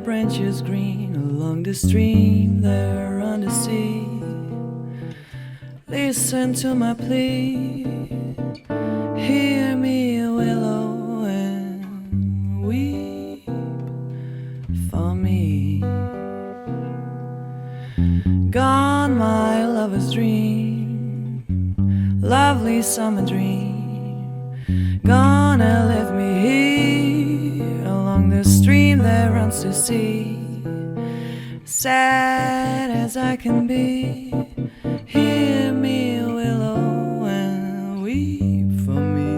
branches green along the stream there on the sea. Listen to my plea, hear me, willow, and weep for me. Gone my lover's dream, lovely summer dream, gonna leave me here along the stream that runs to sea. Sad as I can be, hear me, willow, and weep for me.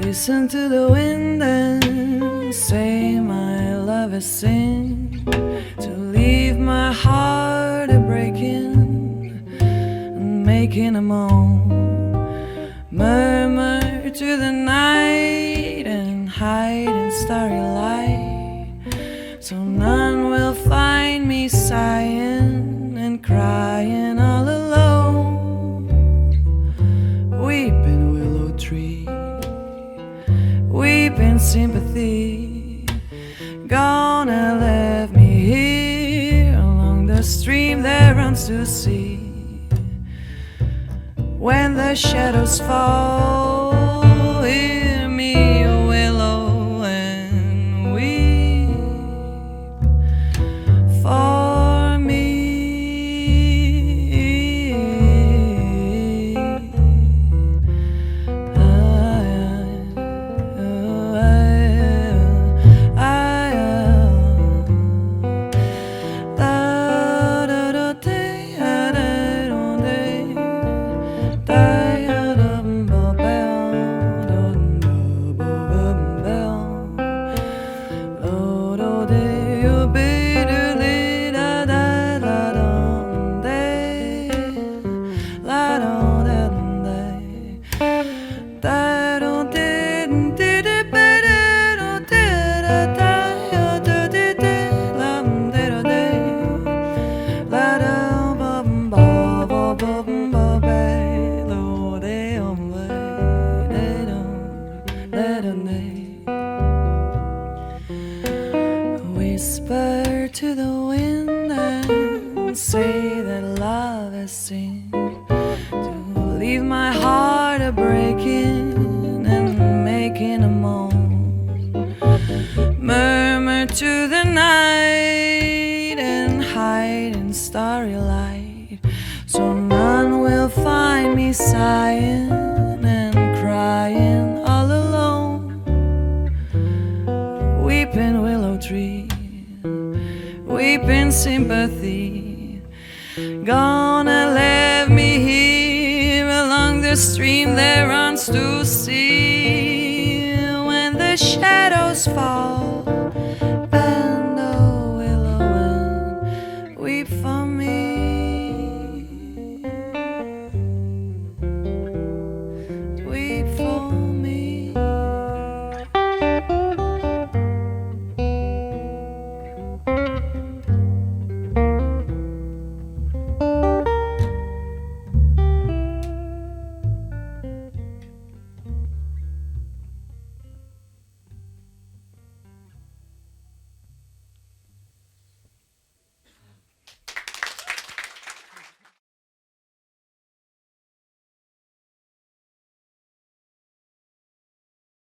Listen to the wind and say my love is sin, to leave my heart a breaking and making a moan. Murmur to the night and hide in starry light, so none will find me sighing and crying all alone. Weeping willow tree, weeping sympathy, gonna leave me here along the stream that runs to sea. When the shadows fall, hear me, willow, and weep for me. Whisper to the wind and say that love is sin, to leave my heart a breaking and making a moan. Murmur to the night and hide in starry light, so none will find me sighing and crying all alone. Weeping willow tree, weeping sympathy, gonna leave me here along the stream that runs to sea. When the shadows fall,